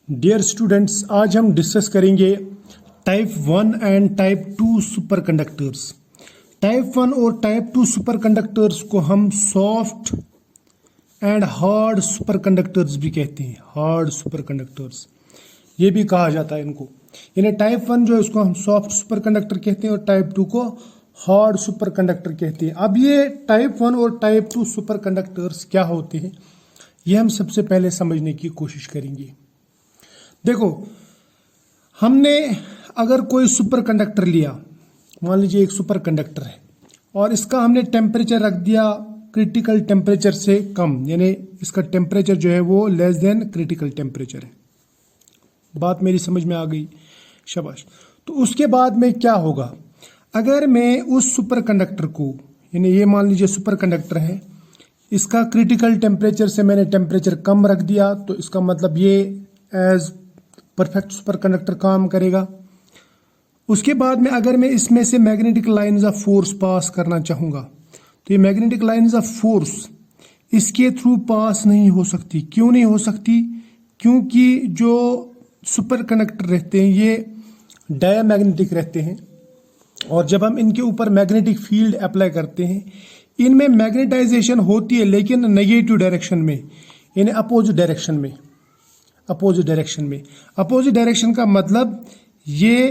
Dear students, आज हम discuss करेंगे type 1 and type 2 super conductors. Type 1 और टाइप 2 सुपर कंडक्टर्स को हम soft and hard super conductors भी कहते हैं। हार्ड सुपर कंडक्टर्स ये भी कहा जाता है इनको। यानी टाइप 1 जो है उसको हम सॉफ्ट सुपर कंडक्टर कहते हैं और टाइप 2 को हार्ड सुपर कंडक्टर कहते हैं। अब ये टाइप 1 और टाइप 2 सुपर कंडक्टर्स क्या होते हैं ये हम सबसे पहले समझने की कोशिश करेंगे। देखो, हमने अगर कोई सुपर कंडक्टर लिया, मान लीजिए एक सुपर कंडक्टर है और इसका हमने टेम्परेचर रख दिया क्रिटिकल टेम्परेचर से कम, यानी इसका टेम्परेचर जो है वो लेस देन क्रिटिकल टेम्परेचर है। बात मेरी समझ में आ गई? शाबाश। तो उसके बाद में क्या होगा, अगर मैं उस सुपर कंडक्टर को, यानी ये मान लीजिए सुपर कंडक्टर है, इसका क्रिटिकल टेम्परेचर से मैंने टेम्परेचर कम रख दिया, तो इसका मतलब ये एज परफेक्ट सुपर कंडक्टर काम करेगा। उसके बाद में अगर मैं इसमें से magnetic lines of force pass करना चाहूंगा, तो ये मैग्नेटिक लाइंस ऑफ फोर्स इसके थ्रू पास नहीं हो सकती। क्यों नहीं हो सकती? क्योंकि जो सुपर कंडक्टर रहते हैं ये डायमैग्नेटिक रहते हैं और जब हम इनके ऊपर मैग्नेटिक फील्ड अप्लाई करते हैं, इनमें मैग्नेटाइजेशन होती है लेकिन नेगेटिव डायरेक्शन में, यानी अपोजिट डायरेक्शन में। अपोजिट डायरेक्शन में, अपोजिट डायरेक्शन का मतलब ये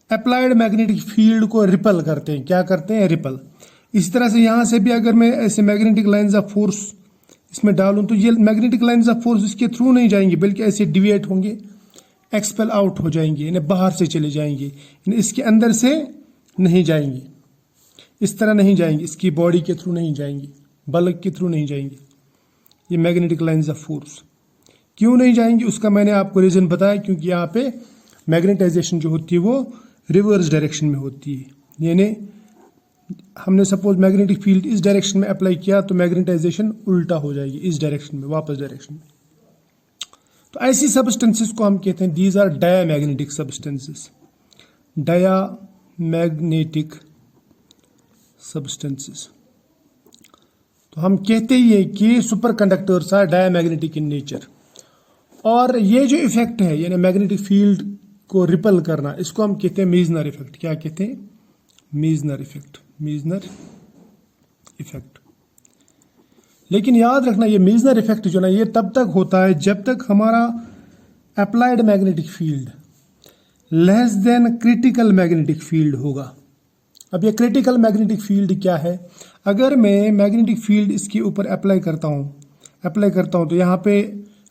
अप्लाइड मैग्नेटिक फील्ड को रिपल करते हैं। क्या करते हैं? रिपल। इसी तरह से यहां से भी अगर मैं ऐसे मैग्नेटिक लाइंस ऑफ फोर्स इसमें डालूं तो ये मैग्नेटिक लाइंस ऑफ फोर्स इसके थ्रू नहीं जाएंगे बल्कि ऐसे डिविएट होंगे, एक्सपेल आउट हो जाएंगे, यानी बाहर से चले जाएंगे, यानी इसके अंदर से नहीं जाएंगे, इस तरह नहीं जाएंगे, इसकी बॉडी के थ्रू नहीं जाएंगे, बल्क के थ्रू नहीं जाएंगे। ये मैग्नेटिक लाइंस ऑफ फोर्स क्यों नहीं जाएंगी उसका मैंने आपको रीजन बताया, क्योंकि यहाँ पे मैग्नेटाइजेशन जो होती है वो रिवर्स डायरेक्शन में होती है। यानी हमने सपोज मैग्नेटिक फील्ड इस डायरेक्शन में अप्लाई किया तो मैग्नेटाइजेशन उल्टा हो जाएगी, इस डायरेक्शन में, वापस डायरेक्शन में। तो ऐसी सब्सटेंसेस को हम कहते हैं these are diamagnetic substances. Diamagnetic substances. तो हम कहते ही हैं कि superconductors are diamagnetic in nature. और ये जो इफेक्ट है, यानी मैग्नेटिक फील्ड को रिपल करना, इसको हम कहते हैं मीजनर इफेक्ट। क्या कहते हैं? Meissner effect. Meissner effect. लेकिन याद रखना, ये मीजनर इफेक्ट जो ना, ये तब तक होता है जब तक हमारा applied magnetic field less than critical magnetic field होगा। अब ये क्रिटिकल मैग्नेटिक फील्ड क्या है? अगर मैं मैग्नेटिक फील्ड इसके ऊपर अप्लाई करता हूं तो यहाँ पे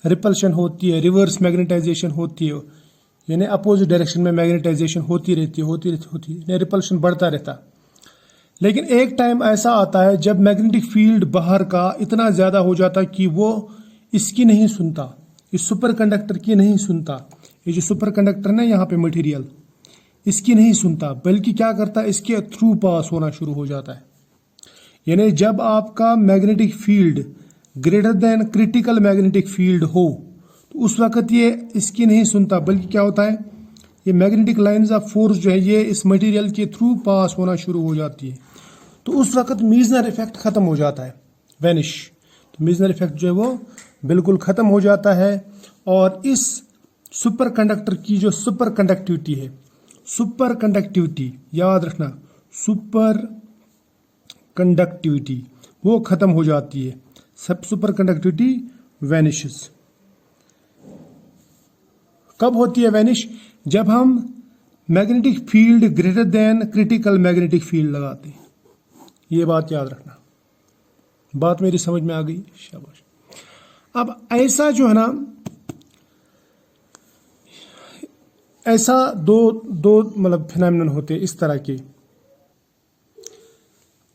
रिपल्शन होती है, रिवर्स मैग्नेटाइजेशन होती है, यानी अपोजिट डायरेक्शन में मैग्नेटाइजेशन होती रहती है, रिपल्शन बढ़ता रहता। लेकिन एक टाइम ऐसा आता है जब मैग्नेटिक फील्ड बाहर का इतना ज्यादा हो जाता कि वो इसकी नहीं सुनता, इस सुपर कंडक्टर की नहीं सुनता। ये जो सुपर कंडक्टर ना यहाँ पे मटेरियल, इसकी नहीं सुनता, बल्कि क्या करता है, इसके थ्रू पास होना शुरू हो जाता है। यानी जब आपका magnetic field greater than critical magnetic field हो तो उस वक्त ये इसकी नहीं सुनता, बल्कि क्या होता है, ये मैग्नेटिक लाइंस ऑफ फोर्स जो है ये इस मटेरियल के थ्रू पास होना शुरू हो जाती है। तो उस वक्त मीजनर इफेक्ट खत्म हो जाता है, वैनिश। तो मीजनर इफेक्ट जो है वो बिल्कुल खत्म हो जाता है। और इस सुपर कंडक्टर की जो सुपर कंडक्टिविटी है, सुपर कंडक्टिविटी याद रखना, सुपर कंडक्टिविटी वो खत्म हो जाती है। सब सुपर कंडक्टिविटी वैनिशेस। कब होती है वैनिश? जब हम magnetic field greater than critical magnetic field लगाते हैं। ये बात याद रखना। बात मेरी समझ में आ गई? शाबाश। अब ऐसा जो है ना, ऐसा दो मतलब फिनोमेनन होते हैं इस तरह के।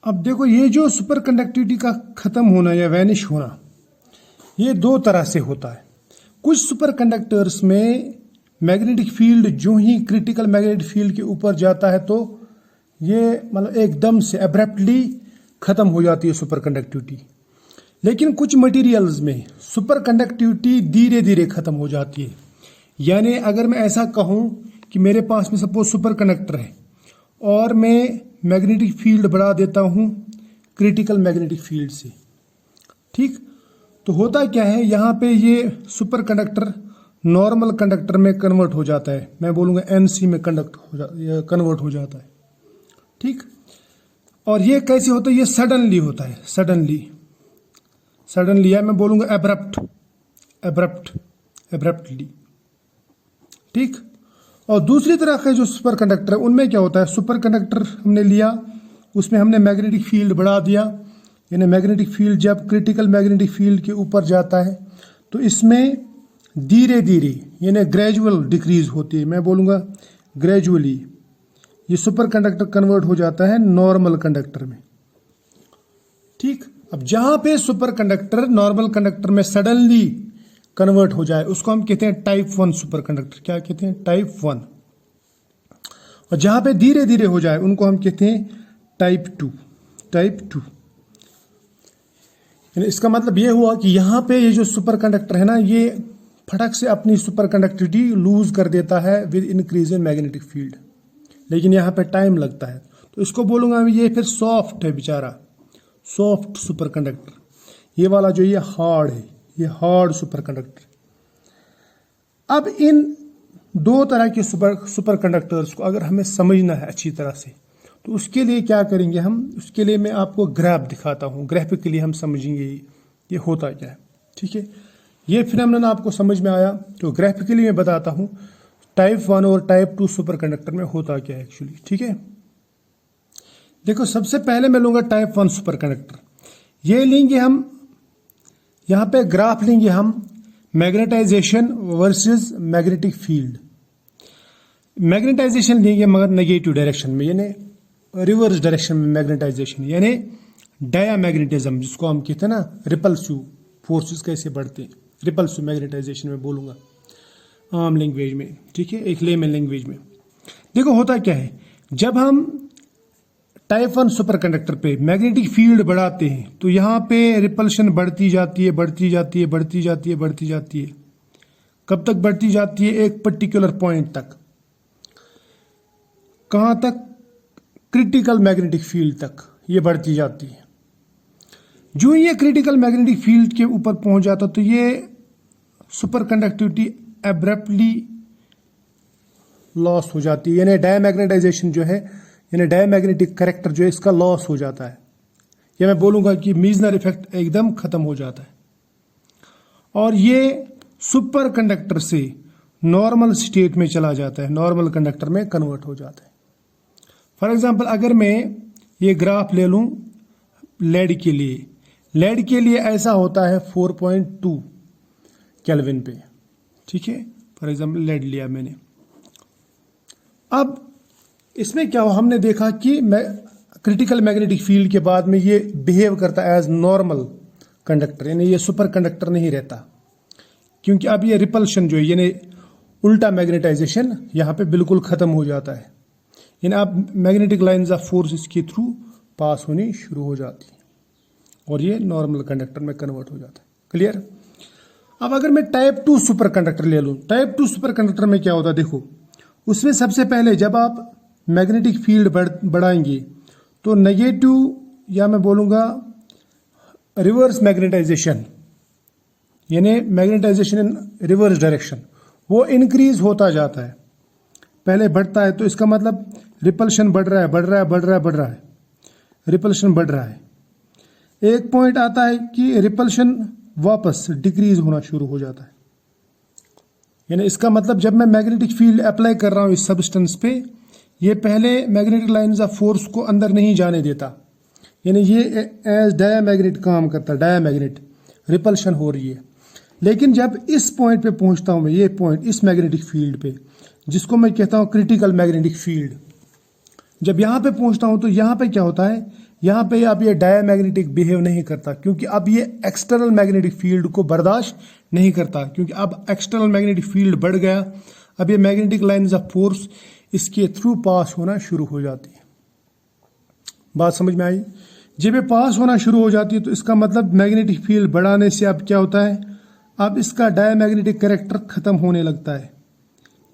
अब देखो, ये जो सुपर कंडक्टिविटी का खत्म होना या वैनिश होना, ये दो तरह से होता है। कुछ सुपर कंडक्टर्स में मैग्नेटिक फील्ड जो ही क्रिटिकल मैग्नेटिक फील्ड के ऊपर जाता है तो ये मतलब एकदम से एब्रप्टली खत्म हो जाती है सुपर कंडक्टिविटी। लेकिन कुछ मटेरियल्स में सुपर कंडक्टिविटी धीरे धीरे खत्म हो जाती है। यानी अगर मैं ऐसा कहूं कि मेरे पास में सपोज सुपर कंडक्टर है और मैं मैग्नेटिक फील्ड बढ़ा देता हूं क्रिटिकल मैग्नेटिक फील्ड से, ठीक, तो होता क्या है, यहाँ पे ये सुपर कंडक्टर नॉर्मल कंडक्टर में कन्वर्ट हो जाता है, मैं बोलूँगा NC में कन्वर्ट हो जाता है। ठीक, और ये कैसे होता है, ये सडनली होता है, सडनली या मैं बोलूँगा एब्रप्टली। ठीक, और दूसरी तरह के जो सुपर कंडक्टर है उनमें क्या होता है, सुपर कंडक्टर हमने लिया, उसमें हमने मैग्नेटिक फील्ड बढ़ा दिया, यानी मैग्नेटिक फील्ड जब क्रिटिकल मैग्नेटिक फील्ड के ऊपर जाता है तो इसमें धीरे धीरे यानी ग्रेजुअल डिक्रीज होती है, मैं बोलूँगा ग्रेजुअली ये सुपर कंडक्टर कन्वर्ट हो जाता है नॉर्मल कंडक्टर में। ठीक, अब जहां पे सुपर कंडक्टर नॉर्मल कंडक्टर में सडनली कन्वर्ट हो जाए उसको हम कहते हैं टाइप 1 सुपर कंडक्टर। क्या कहते हैं, टाइप 1। और जहां पे धीरे धीरे हो जाए उनको हम कहते हैं टाइप 2। यानी इसका मतलब ये हुआ कि यहाँ पे ये जो सुपर कंडक्टर है ना, ये फटक से अपनी सुपर कंडक्टिविटी लूज कर देता है with increase in magnetic field, लेकिन यहाँ पे टाइम लगता है, तो इसको बोलूंगा ये फिर सॉफ्ट है बेचारा, सॉफ्ट सुपर कंडक्टर। ये वाला जो ये हार्ड है, ये हार्ड सुपर कंडक्टर। अब इन दो तरह के सुपर कंडक्टर्स को अगर हमें समझना है अच्छी तरह से तो उसके लिए क्या करेंगे हम, उसके लिए मैं आपको ग्राफ दिखाता हूँ, ग्राफिकली हम समझेंगे ये होता क्या है। ठीक है, ये फिनोमेनन आपको समझ में आया तो ग्राफिकली मैं बताता हूँ टाइप 1 और टाइप 2 सुपर कंडक्टर में होता क्या है एक्चुअली। ठीक है, देखो सबसे पहले मैं लूंगा टाइप 1 सुपर कंडक्टर। ये लेंगे हम, यहाँ पे ग्राफ लेंगे हम magnetization versus magnetic field. Magnetization लेंगे मगर नेगेटिव डायरेक्शन में, यानी रिवर्स डायरेक्शन में मैग्नेटाइजेशन, यानी डायामैग्नेटिज्म जिसको हम कहते हैं ना, रिपल्सिव फोर्सेस कैसे बढ़ते हैं, रिपल्सिव मैग्नेटाइजेशन में बोलूंगा आम लैंग्वेज में। ठीक है, एक लेमन लैंग्वेज में। देखो होता क्या है, जब हम टाइप 1 सुपर कंडक्टर पे मैग्नेटिक फील्ड बढ़ाते हैं तो यहाँ पे रिपल्शन बढ़ती जाती है। कब तक बढ़ती जाती है, एक पर्टिकुलर पॉइंट तक। कहां तक, क्रिटिकल मैग्नेटिक फील्ड तक ये बढ़ती जाती है। जो ये क्रिटिकल मैग्नेटिक फील्ड के ऊपर पहुंच जाता तो ये सुपर कंडक्टिविटी एब्रप्टली लॉस हो जाती है, यानी डायमैग्नेटाइजेशन जो है, यानी डायमैग्नेटिक कैरेक्टर जो है इसका लॉस हो जाता है, या मैं बोलूंगा कि मीजनर इफेक्ट एकदम खत्म हो जाता है और ये सुपर कंडक्टर से नॉर्मल स्टेट में चला जाता है, नॉर्मल कंडक्टर में कन्वर्ट हो जाता है। फॉर एग्जांपल अगर मैं ये ग्राफ ले लूं लेड के लिए ऐसा होता है 4.2 केल्विन पे। ठीक है, फॉर एग्जांपल लेड लिया मैंने। अब इसमें क्या हुआ, हमने देखा कि क्रिटिकल मैग्नेटिक फील्ड के बाद में ये बिहेव करता है एज नॉर्मल कंडक्टर, यानी ये सुपर कंडक्टर नहीं रहता, क्योंकि अब ये रिपल्शन जो है यानी उल्टा मैग्नेटाइजेशन यहाँ पे बिल्कुल खत्म हो जाता है, यानी अब मैग्नेटिक लाइंस ऑफ फोर्स इसके थ्रू पास होनी शुरू हो जाती है और ये नॉर्मल कंडक्टर में कन्वर्ट हो जाता है। क्लियर। अब अगर मैं टाइप 2 सुपर कंडक्टर ले लूँ, टाइप 2 सुपर कंडक्टर में क्या होता है, देखो उसमें सबसे पहले जब आप मैग्नेटिक फील्ड बढ़ाएंगे तो नेगेटिव या मैं बोलूँगा रिवर्स मैग्नेटाइजेशन, यानी मैग्नेटाइजेशन इन रिवर्स डायरेक्शन, वो इंक्रीज होता जाता है। पहले बढ़ता है तो इसका मतलब रिपल्शन बढ़ रहा है, रिपल्शन बढ़ रहा है। एक पॉइंट आता है कि रिपल्शन वापस डिक्रीज होना शुरू हो जाता है, यानी इसका मतलब जब मैं मैग्नेटिक फील्ड अप्लाई कर रहा हूं इस सब्सटेंस पे, ये पहले मैग्नेटिक लाइंस ऑफ फोर्स को अंदर नहीं जाने देता, यानी ये एज डायामैग्नेट काम करता है, डायामैग्नेट रिपल्शन हो रही है। लेकिन जब इस पॉइंट पे पहुंचता हूं मैं, ये पॉइंट इस मैग्नेटिक फील्ड पे जिसको मैं कहता हूं क्रिटिकल मैग्नेटिक फील्ड, जब यहां पे पहुंचता हूं तो यहां पे क्या होता है, यहां पे अब ये डायामैग्नेटिक बिहेव नहीं करता, क्योंकि अब ये एक्सटर्नल मैग्नेटिक फील्ड को बर्दाश्त नहीं करता, क्योंकि अब एक्सटर्नल मैग्नेटिक फील्ड बढ़ गया। अब ये मैग्नेटिक लाइंस ऑफ फोर्स इसके थ्रू पास होना शुरू हो जाती है। बात समझ में आई। जब ये पास होना शुरू हो जाती है तो इसका मतलब मैग्नेटिक फील्ड बढ़ाने से अब क्या होता है, अब इसका डायामैग्नेटिक कैरेक्टर खत्म होने लगता है,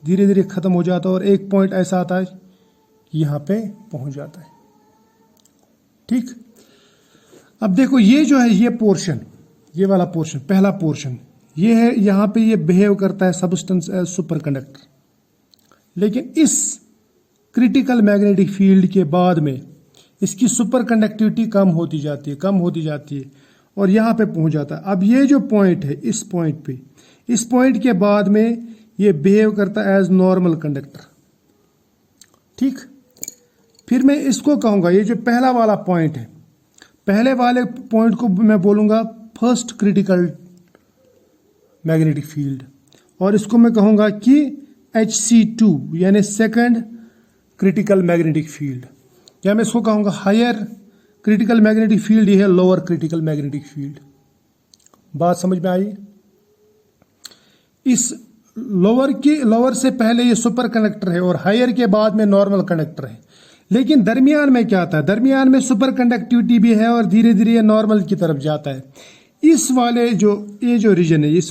धीरे धीरे खत्म हो जाता है और एक पॉइंट ऐसा आता है कि यहाँ पे पहुंच जाता है। ठीक। अब देखो ये जो है ये पोर्शन, ये वाला पोर्शन, पहला पोर्शन, ये है, यहाँ पे ये बिहेव करता है सब्सटेंस एज सुपर कंडक्टर, लेकिन इस क्रिटिकल मैग्नेटिक फील्ड के बाद में इसकी सुपर कंडक्टिविटी कम होती जाती है और यहाँ पे पहुंच जाता है। अब ये जो पॉइंट है, इस पॉइंट के बाद में ये बिहेव करता है एज नॉर्मल कंडक्टर। ठीक, फिर मैं इसको कहूंगा, ये जो पहला वाला पॉइंट है, पहले वाले पॉइंट को मैं बोलूंगा फर्स्ट क्रिटिकल मैग्नेटिक फील्ड, और इसको मैं कहूंगा कि HC2 यानी सेकंड क्रिटिकल मैग्नेटिक फील्ड, या मैं इसको कहूंगा हायर क्रिटिकल मैग्नेटिक फील्ड, ये है लोअर क्रिटिकल मैग्नेटिक फील्ड। बात समझ में आई? इस लोअर से पहले ये सुपर कंडक्टर है और हायर के बाद में नॉर्मल कंडक्टर है, लेकिन दरमियान में क्या आता है, दरमियान में सुपर कंडक्टिविटी भी है और धीरे धीरे ये नॉर्मल की तरफ जाता है। इस वाले ये जो रीजन है, ये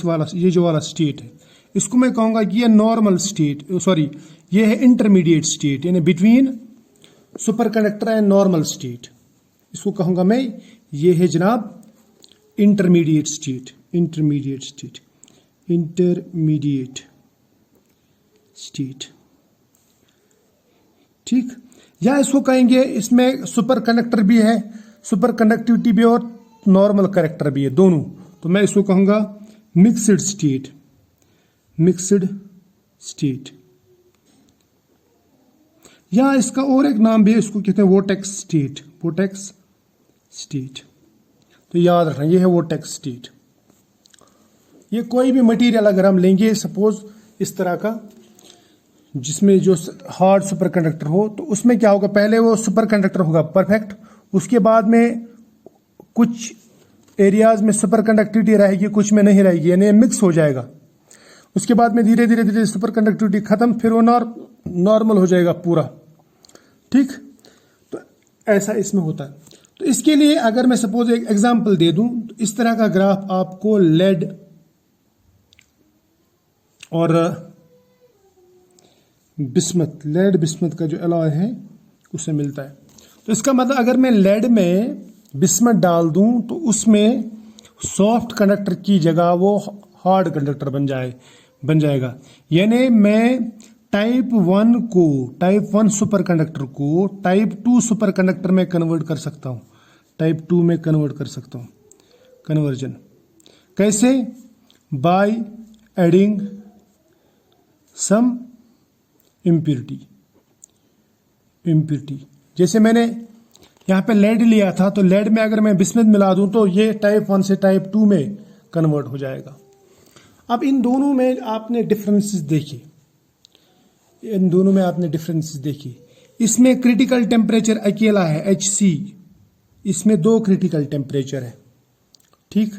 जो वाला स्टेट है, इसको मैं कहूंगा कि ये नॉर्मल स्टेट, सॉरी ये है इंटरमीडिएट स्टेट, यानी between super conductor and normal state. इसको कहूंगा मैं, ये है जनाब इंटरमीडिएट स्टेट। ठीक, या इसको कहेंगे, इसमें सुपर कंडक्टर भी है, सुपर कंडक्टिविटी भी और नॉर्मल कैरेक्टर भी है, दोनों। तो मैं इसको कहूंगा मिक्स्ड स्टेट, या इसका और एक नाम भी है, इसको कहते हैं वोर्टेक्स स्टेट। तो याद रखना, ये है वोर्टेक्स स्टेट। ये कोई भी मटेरियल अगर हम लेंगे सपोज इस तरह का, जिसमें जो हार्ड सुपर कंडक्टर हो, तो उसमें क्या होगा, पहले वो सुपर कंडक्टर होगा परफेक्ट, उसके बाद में कुछ एरियाज में सुपर कंडक्टिविटी रहेगी, कुछ में नहीं रहेगी, यानी मिक्स हो जाएगा। उसके बाद में धीरे धीरे सुपर कंडक्टिविटी खत्म, फिर वो नॉर्मल हो जाएगा पूरा। ठीक, तो ऐसा इसमें होता है। तो इसके लिए अगर मैं सपोज एक एग्जांपल दे दूं, तो इस तरह का ग्राफ आपको लेड और बिस्मथ का जो अलॉय है उससे मिलता है। तो इसका मतलब अगर मैं लेड में बिस्मथ डाल दूं तो उसमें सॉफ्ट कंडक्टर की जगह वो हार्ड कंडक्टर बन जाएगा। यानी मैं टाइप 1 सुपर कंडक्टर को टाइप 2 सुपर कंडक्टर में कन्वर्ट कर सकता हूं, कन्वर्जन कैसे? By adding some impurity. जैसे मैंने यहाँ पे लेड लिया था, तो लेड में अगर मैं बिस्मथ मिला दूं तो ये टाइप 1 से टाइप 2 में कन्वर्ट हो जाएगा। अब इन दोनों में आपने डिफरेंसेस देखी, इसमें क्रिटिकल टेम्परेचर अकेला है HC, इसमें 2 क्रिटिकल टेम्परेचर है। ठीक,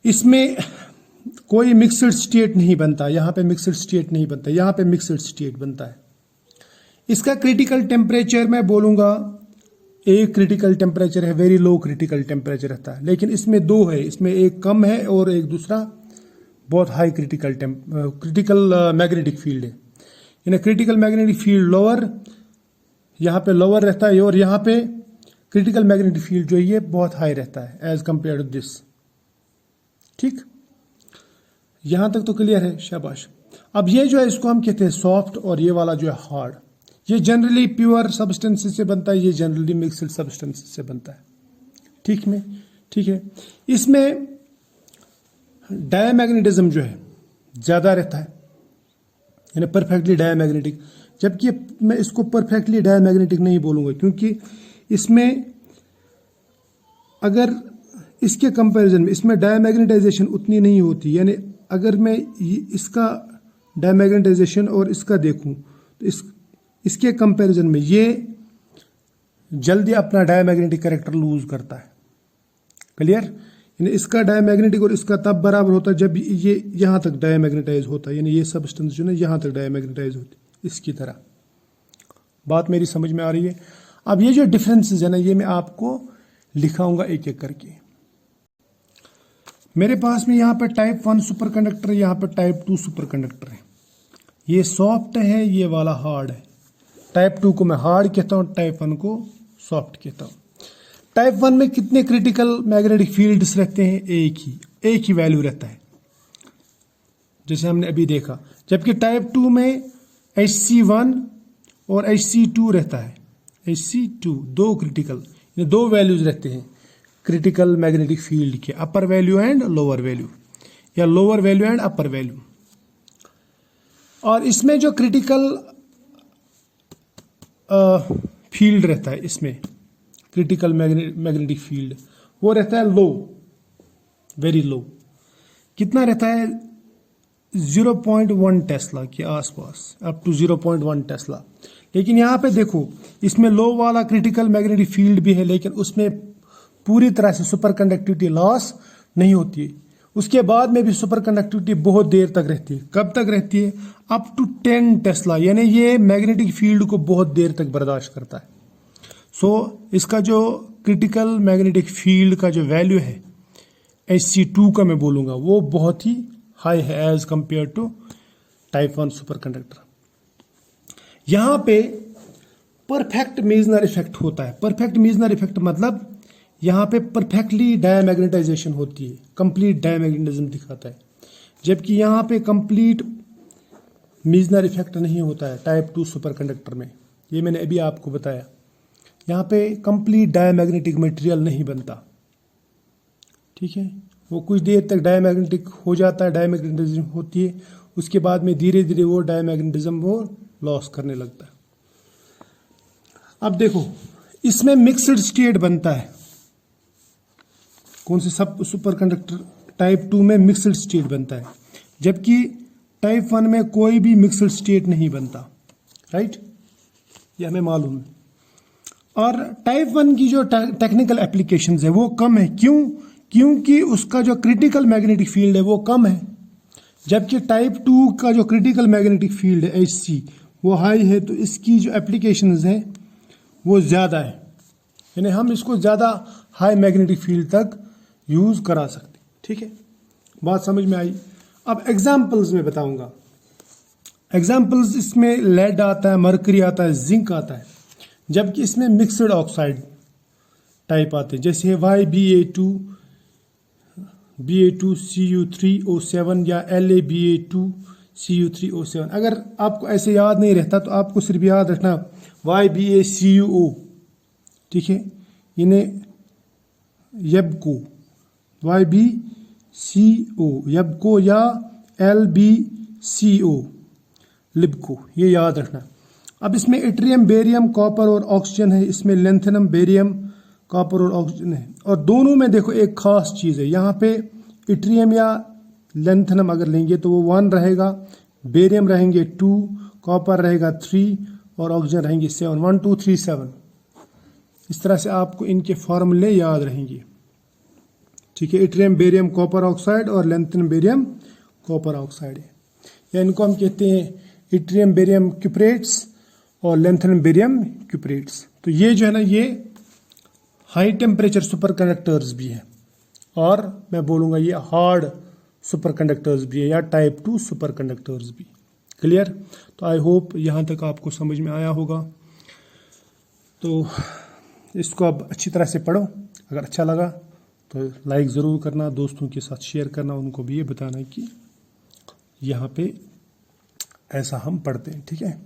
इसमें कोई मिक्सड स्टेट नहीं बनता, यहाँ पे मिक्सड स्टेट नहीं बनता, यहाँ पे मिक्सड स्टेट बनता है। इसका क्रिटिकल टेम्परेचर मैं बोलूंगा, एक क्रिटिकल टेम्परेचर है, वेरी लो क्रिटिकल टेम्परेचर रहता है, लेकिन इसमें 2 है, इसमें एक कम है और एक दूसरा बहुत हाई क्रिटिकल मैग्नेटिक फील्ड है। यानी क्रिटिकल मैग्नेटिक फील्ड लोअर, यहाँ पे लोअर रहता है, और यहाँ पे क्रिटिकल मैग्नेटिक फील्ड जो है ये बहुत हाई रहता है एज कंपेयर टू दिस। ठीक, यहां तक तो क्लियर है, शाबाश। अब ये जो है इसको हम कहते हैं सॉफ्ट, और ये वाला जो है हार्ड। ये जनरली प्योर सब्सटेंसेस से बनता है, ये जनरली मिक्सड सब्सटेंसेस से बनता है। ठीक है, इसमें डायमैग्नेटिज्म जो है ज्यादा रहता है, यानी परफेक्टली डायमैग्नेटिक, जबकि मैं इसको परफेक्टली डायमैग्नेटिक नहीं बोलूंगा, क्योंकि इसमें अगर इसके कंपैरिजन में इसमें डायमैग्नेटाइजेशन उतनी नहीं होती। यानी अगर मैं इसका डायमैग्नेटाइजेशन और इसका देखूं तो इसके कंपैरिजन में ये जल्दी अपना डायमैग्नेटिक कैरेक्टर लूज करता है। क्लियर? यानी इसका डायमैग्नेटिक और इसका तब बराबर होता है जब ये यहां तक डायमैग्नेटाइज होता है, यानी ये सब्सटेंस जो है यहां तक डायमैग्नेटाइज होती है, इसकी तरह। बात मेरी समझ में आ रही है? अब ये जो डिफरेंसेस है ना, ये मैं आपको लिखाऊंगा एक एक करके। मेरे पास में यहाँ पे टाइप 1 सुपर कंडक्टर है, यहाँ पे टाइप 2 सुपर कंडक्टर है। ये सॉफ्ट है, ये वाला हार्ड है। टाइप 2 को मैं हार्ड कहता हूँ, टाइप 1 को सॉफ्ट कहता हूँ। टाइप 1 में कितने क्रिटिकल मैग्नेटिक फील्ड्स रहते हैं? एक ही वैल्यू रहता है, जैसे हमने अभी देखा, जबकि टाइप 2 में Hc1 और Hc2 रहता है। Hc2 दो क्रिटिकल, दो वैल्यूज रहते हैं क्रिटिकल मैग्नेटिक फील्ड के, upper value and lower value, या lower value and upper value. और इसमें जो क्रिटिकल फील्ड रहता है, इसमें क्रिटिकल मैग्नेटिक फील्ड वो रहता है लो, वेरी लो। कितना रहता है? 0.1 टेस्ला के आसपास, अप टू 0.1 टेस्ला। लेकिन यहाँ पे देखो, इसमें लो वाला क्रिटिकल मैग्नेटिक फील्ड भी है, लेकिन उसमें पूरी तरह से सुपर कंडक्टिविटी लॉस नहीं होती है। उसके बाद में भी सुपर कंडक्टिविटी बहुत देर तक रहती है। कब तक रहती है? अप टू 10 टेस्ला, यानी ये मैग्नेटिक फील्ड को बहुत देर तक बर्दाश्त करता है। सो इसका जो क्रिटिकल मैग्नेटिक फील्ड का जो वैल्यू है Hc2 का मैं बोलूँगा, वो बहुत ही हाई है as compare to type 1 superconductor. यहाँ पे परफेक्ट मेजनर इफेक्ट होता है। परफेक्ट मेजनर इफेक्ट मतलब यहाँ पे परफेक्टली डायमैग्नेटाइजेशन होती है, कंप्लीट डायमैग्नेटिज्म दिखाता है। जबकि यहाँ पे कंप्लीट मेजनर इफेक्ट नहीं होता है टाइप 2 सुपर कंडक्टर में। ये मैंने अभी आपको बताया, यहाँ पे कंप्लीट डायमैग्नेटिक मटेरियल नहीं बनता। ठीक है, वो कुछ देर तक डायमैग्नेटिक हो जाता है, डायमैग्नेटिज्म होती है, उसके बाद में धीरे धीरे वो डायमैग्नेटिज्म वो लॉस करने लगता है। अब देखो, इसमें मिक्सड स्टेट बनता है। कौन से सब सुपर कंडक्टर? टाइप 2 में मिक्सड स्टेट बनता है, जबकि टाइप 1 में कोई भी मिक्सड स्टेट नहीं बनता। राइट, ये हमें मालूम है। और टाइप 1 की जो टेक्निकल एप्लीकेशंस है वो कम है। क्यों? क्योंकि उसका जो क्रिटिकल मैग्नेटिक फील्ड है वो कम है, जबकि टाइप 2 का जो क्रिटिकल मैग्नेटिक फील्ड है Hc वो हाई है, तो इसकी जो एप्लीकेशंस हैं वो ज़्यादा है, यानी हम इसको ज़्यादा हाई मैग्नेटिक फील्ड तक यूज़ करा सकते। ठीक है, बात समझ में आई। अब एग्जाम्पल्स में बताऊंगा। एग्जाम्पल्स इसमें लेड आता है, मरकरी आता है, जिंक आता है, जबकि इसमें मिक्सड ऑक्साइड टाइप आते हैं, जैसे YBA2CU3O7 या LaBa2CU3O7। अगर आपको ऐसे याद नहीं रहता तो आपको सिर्फ याद रखना YBaCuO। ठीक है, इन्हें यबको, YBCO यबको या LBCO लिबको, ये याद रखना। अब इसमें इट्रियम, बेरियम, कॉपर और ऑक्सीजन है। इसमें लेंथेनम, बेरियम, कॉपर और ऑक्सीजन है। और दोनों में देखो एक खास चीज़ है, यहाँ पे इट्रियम या लेंथेनम अगर लेंगे तो वो 1 रहेगा, बेरियम रहेंगे 2, कॉपर रहेगा 3 और ऑक्सीजन रहेंगे 7, 1 2 3 7। इस तरह से आपको इनके फॉर्मूले याद रहेंगे। ठीक है, इट्रियम, बेरियम, कॉपर ऑक्साइड और लेंथेनम, बेरियम, कॉपर ऑक्साइड है, या इनको हम कहते हैं इट्रियम बेरियम क्यूप्रेट्स और लेंथेनम बेरियम क्यूप्रेट्स। तो ये जो है ना, ये हाई टेम्परेचर सुपर कंडक्टर्स भी हैं, और मैं बोलूँगा ये हार्ड सुपर कंडक्टर्स भी है, या टाइप 2 सुपर कंडक्टर्स भी। क्लियर? तो आई होप यहाँ तक आपको समझ में आया होगा। तो इसको अब अच्छी तरह से पढ़ो। अगर अच्छा लगा तो लाइक ज़रूर करना, दोस्तों के साथ शेयर करना, उनको भी ये बताना कि यहाँ पे ऐसा हम पढ़ते हैं। ठीक है।